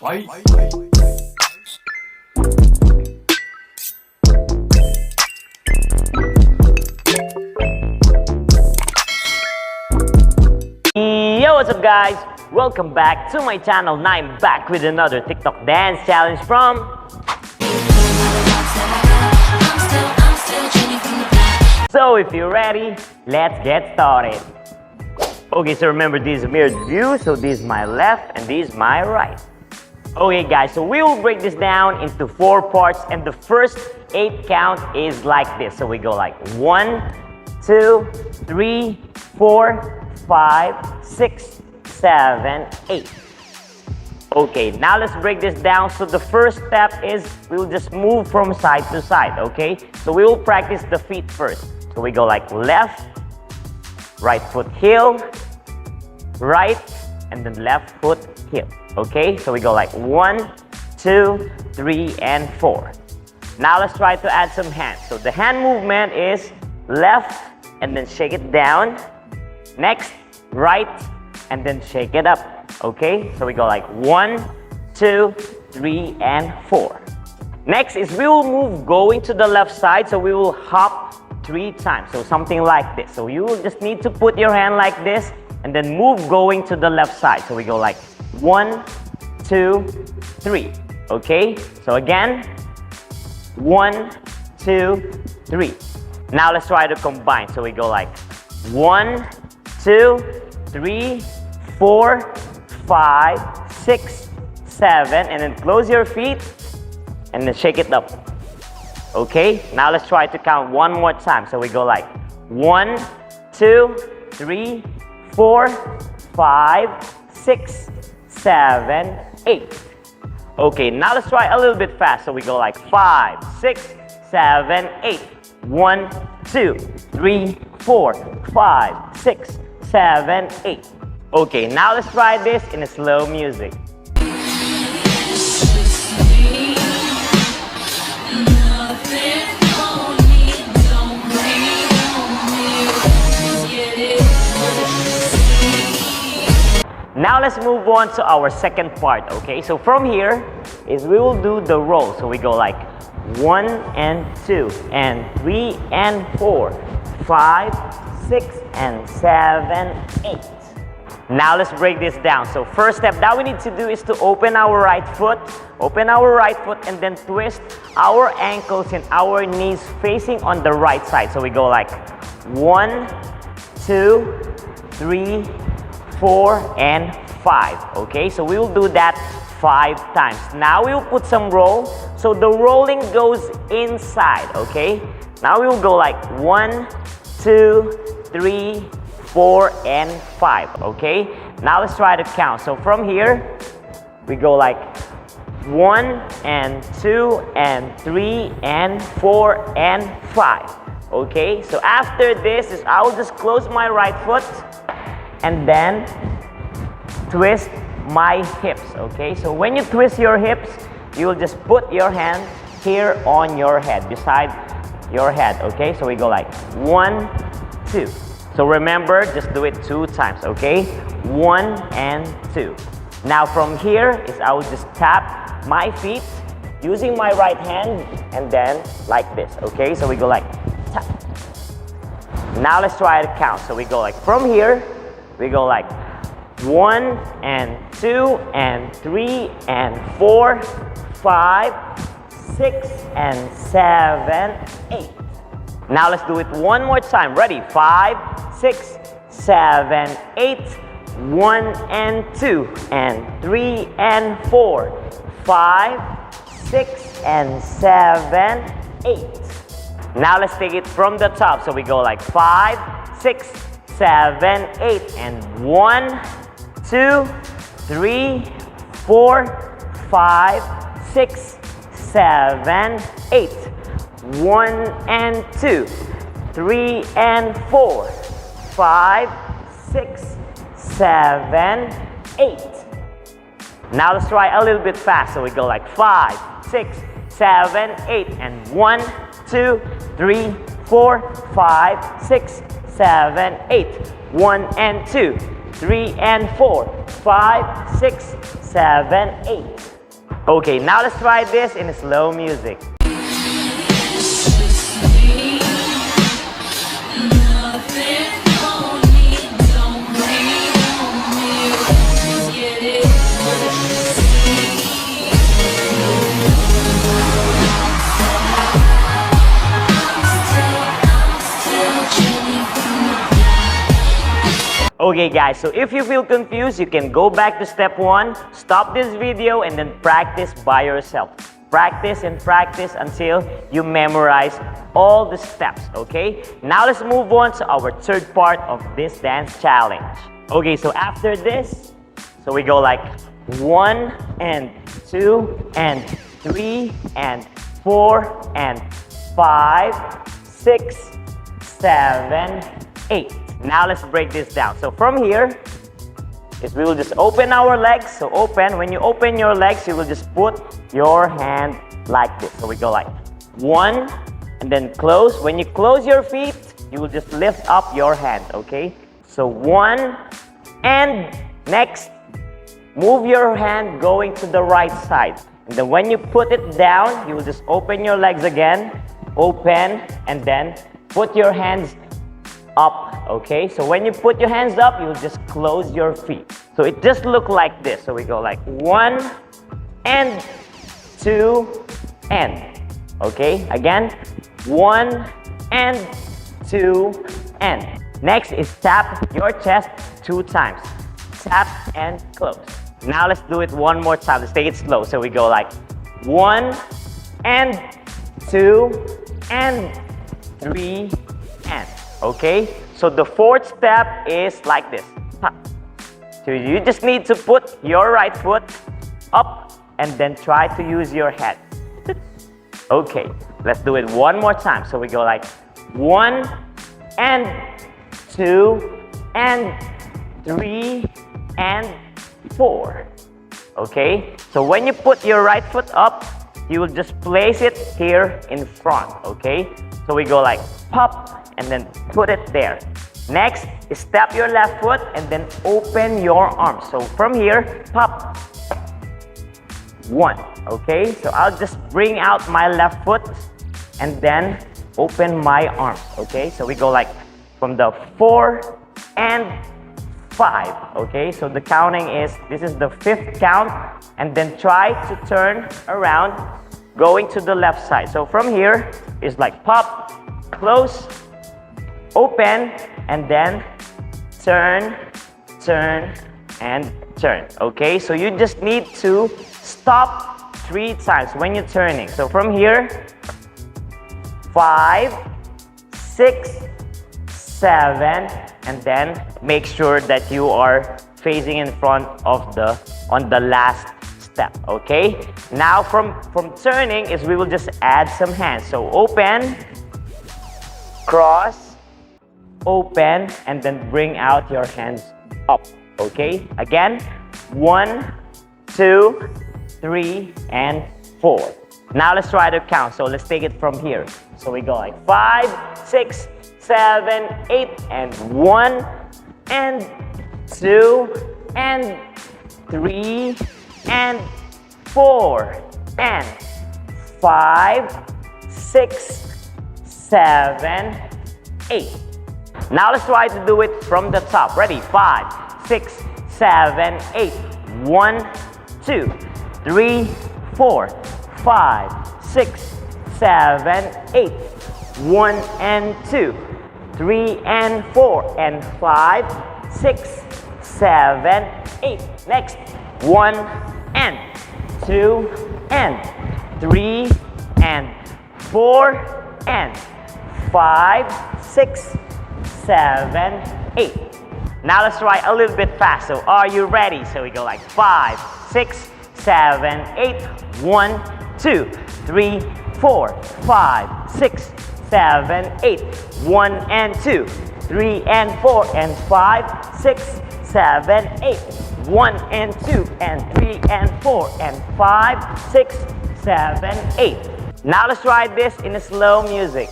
Fight. Yo, what's up guys? Welcome back to my channel. Now I'm back with another TikTok dance challenge from So if you're ready, let's get started. Okay, so remember this is a mirrored view, so this is my left and this is my right. Okay guys, so we will break this down into 4 parts and the first 8 count is like this. So we go like 1, 2, 3, 4, 5, 6, 7, 8. Okay, now let's break this down. So the first step is we'll just move from side to side, okay? So we will practice the feet first. So we go like left, right foot heel, right, and then left foot heel. Okay, so we go like 1, 2, 3, and 4. Now let's try to add some hands. So the hand movement is left and then shake it down. Next, right, and then shake it up. Okay, so we go like 1, 2, 3, and 4. Next is we will move going to the left side. So we will hop 3 times. So something like this. So you will just need to put your hand like this and then move going to the left side. So we go like 1, 2, 3. Okay, so again 1, 2, 3. Now let's try to combine. So we go like 1, 2, 3, 4, 5, 6, 7, and then close your feet and then shake it up. Okay, now let's try to count one more time. So we go like 1, 2, 3, 4, 5, 6, 7, 8. Okay, now let's try a little bit fast. So we go like 5, 6, 7, 8. 1, 2, 3, 4, 5, 6, 7, 8. Okay, now let's try this in a slow music. Now let's move on to our second part, okay? So from here is we will do the roll. So we go like 1 and 2 and 3 and 4, 5, 6 and 7, 8. Now let's break this down. So first step that we need to do is to open our right foot, and then twist our ankles and our knees facing on the right side. So we go like 1, 2, 3, 4, and 5. Okay, so we will do that 5 times. Now we will put some roll. So the rolling goes inside. Okay, now we will go like 1, 2, 3, 4, and 5. Okay, now let's try to count. So from here we go like 1 and 2 and 3 and 4 and 5. Okay, so after this is I will just close my right foot and then twist my hips. Okay, so when you twist your hips, you will just put your hand here on your head, beside your head. Okay, so we go like 1, 2. So remember, just do it 2 times. Okay, 1 and 2. Now from here is I will just tap my feet using my right hand and then like this. Okay, so we go like tap. Now let's try to count. So we go like from here we go like 1 and 2 and 3 and 4, 5, 6 and 7, 8. Now let's do it one more time. Ready? 5, 6, 7, 8. 1 and 2 and 3 and 4, 5, 6 and 7, 8. Now let's take it from the top. So we go like 5, 6, 7, 8, and 1, 2, 3, 4, 5, 6, 7, 8. 1 and 2, 3 and 4, 5, 6, 7, 8. Now let's try a little bit fast. So we go like 5, 6, 7, 8, and 1, 2, 3, 4, 5, 6, 7, 8. 1 and 2, 3 and 4, 5, 6, 7, 8. Okay, now let's try this in slow music. Okay guys, so if you feel confused, you can go back to step 1, stop this video, and then practice by yourself. Practice and practice until you memorize all the steps, okay? Now let's move on to our third part of this dance challenge. Okay, so after this, so we go like 1 and 2 and 3 and 4 and 5, 6, 7, 8. Now let's break this down. So from here is we will just open our legs. So open, when you open your legs, you will just put your hand like this. So we go like 1 and then close. When you close your feet, you will just lift up your hand, okay? So 1 and next, move your hand going to the right side. And then when you put it down, you will just open your legs again, open, and then put your hands up, okay? So when you put your hands up, you will just close your feet. So it just look like this. So we go like 1 and 2 and, okay? Again, 1 and 2 and. Next is tap your chest 2 times. Tap and close. Now let's do it one more time. Let's take it slow. So we go like 1 and 2 and 3 and. Okay, so the fourth step is like this. So you just need to put your right foot up and then try to use your head. Okay, let's do it one more time. So we go like 1 and 2 and 3 and 4. Okay, so when you put your right foot up, you will just place it here in front. Okay, so we go like pop and then put it there. Next is step your left foot and then open your arms. So from here, pop. 1, okay? So I'll just bring out my left foot and then open my arms, okay? So we go like from the 4 and 5, okay? So the counting is, this is the 5th count, and then try to turn around going to the left side. So from here is like pop, close, open, and then turn, turn, and turn. Okay, so you just need to stop 3 times when you're turning. So from here, 5, 6, 7, and then make sure that you are facing in front of on the last step. Okay, now from turning is we will just add some hands. So open, cross, open, and then bring out your hands up. Okay, again, 1, 2, 3, and 4. Now let's try to count. So let's take it from here. So we go like 5, 6, 7, 8, and 1 and 2 and 3 and 4 and 5, 6, 7, 8. Now let's try to do it from the top. Ready? 5, 6, 7, 8. 1, 2, 3, 4, 5, 6, 7, 8. 1 and 2, 3 and 4, and 5, 6, 7, 8. Next, 1 and 2 and 3 and 4 and 5, 6, 7, 8. Now let's try a little bit fast. So are you ready? So we go like 5, 6, 7, 8. 1, 2, 3, 4, 5, 6, 7, 8. 1 and 2, 3 and 4 and 5, 6, 7, 8. 1 and 2 and 3 and 4 and 5, 6, 7, 8. Now let's try this in a slow music.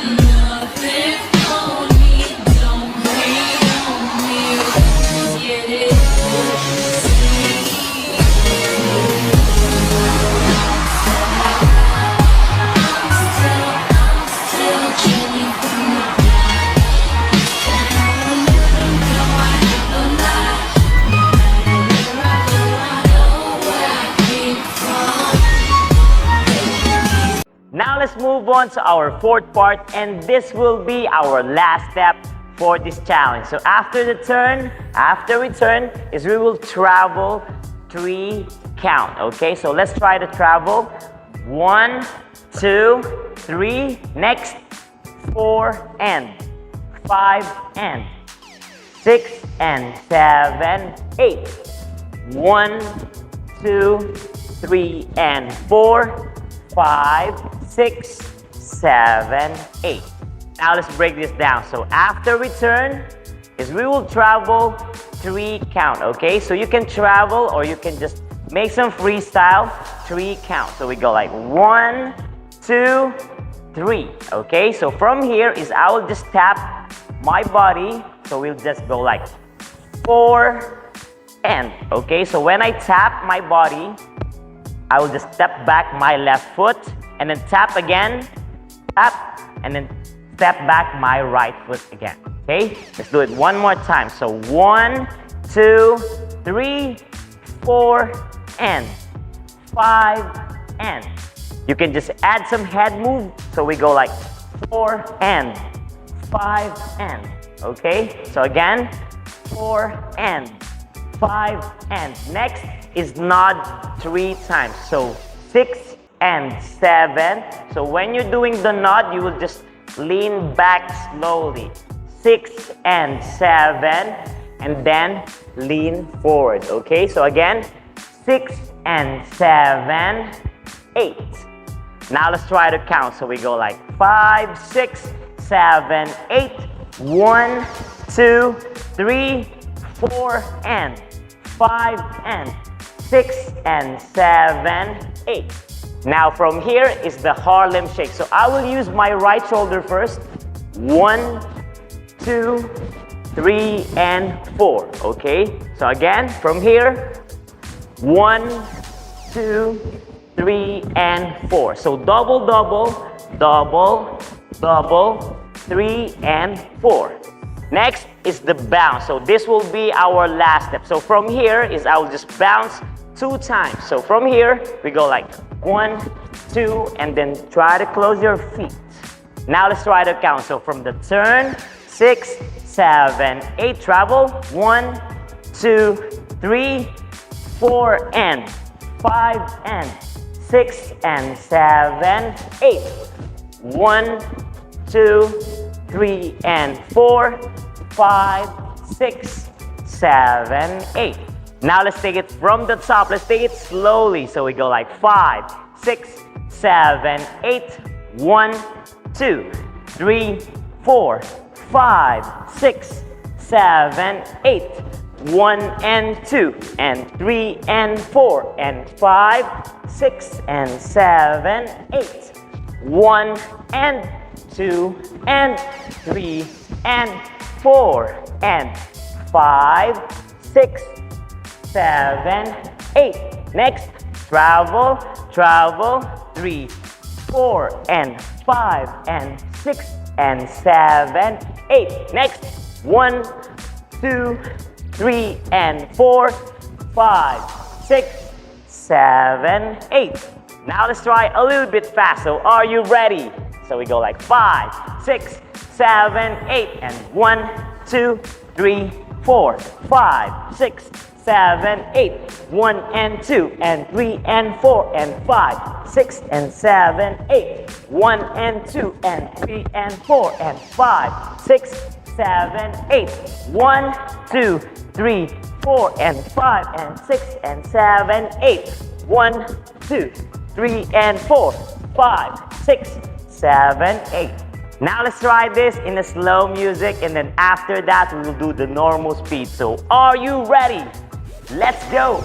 Nothing on me, don't breathe on me. Let's get it. Now let's move on to our fourth part, and this will be our last step for this challenge. So after we turn, is we will travel 3 count, okay? So let's try to travel 1, 2, 3, next 4 and 5 and 6 and 7, 8. 1, 2, 3 and 4, 5, 6, 7, 8. Now let's break this down. So after we turn, is we will travel 3 count, okay? So you can travel or you can just make some freestyle 3 count. So we go like 1, 2, 3, okay? So from here is I will just tap my body. So we'll just go like 4 and, okay? So when I tap my body, I will just step back my left foot and then tap again, tap, and then step back my right foot again, okay? Let's do it one more time. So 1, 2, 3, 4, and 5, and. You can just add some head move. So we go like 4 and 5 and, okay? So again, 4 and 5 and. Next is nod 3 times. So 6 and 7. So when you're doing the nod, you will just lean back slowly. 6 and 7, and then lean forward, okay? So again, 6 and 7, 8. Now let's try to count. So we go like 5, 6, 7, 8. 1, 2, 3, 4, and 5, and 6 and 7, 8. Now from here is the Harlem Shake. So I will use my right shoulder first. 1, 2, 3, and 4. Okay? So again, from here, 1, 2, 3, and 4. So double, double, double, double, 3, and 4. Next is the bounce. So this will be our last step. So from here is I will just bounce 2 times. So from here, we go like 1, 2, and then try to close your feet. Now let's try to count. So from the turn, 6, 7, 8, travel. 1, 2, 3, 4, and 5, and 6, and 7, 8. 1, 2, 3, and 4, 5, 6, 7, 8. Now let's take it from the top. Let's take it slowly. So we go like 5, 6, 7, 8. 1, 2, 3, 4, 5, 6, 7, 8. 1 and 2 and 3 and 4 and 5, 6 and 7, 8. 1 and 2 and 3 and 4 and 5, 6, 7, 8. Next, travel, travel, 3, 4 and 5 and 6 and 7, 8. Next, 1, 2, 3 and 4, 5, 6, 7, 8. Now let's try a little bit fast. So are you ready? So we go like 5, 6, 7, 8, and 1, 2, 3, 4, 5, 6, 7, 8. 1 and 2 and 3 and 4 and 5, 6 and 7, 8. 1 and 2 and 3 and 4 and 5, 6, 7, 8. 1, 2, 3, 4 and 5 and 6 and 7, 8. 1, 2, 3 and 4, 5, 6, 7, 8. Now let's try this in a slow music, and then after that we will do the normal speed. So are you ready? Let's go!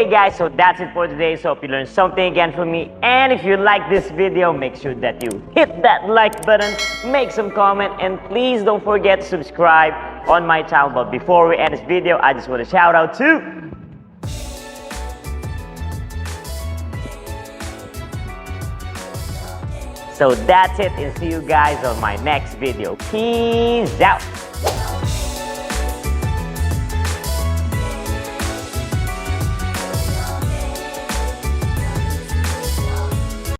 Okay guys, so that's it for today. So hope you learned something again from me. And if you like this video, make sure that you hit that like button, make some comment, and please don't forget to subscribe on my channel. But before we end this video, I just want to shout out to So that's it, and see you guys on my next video. Peace out.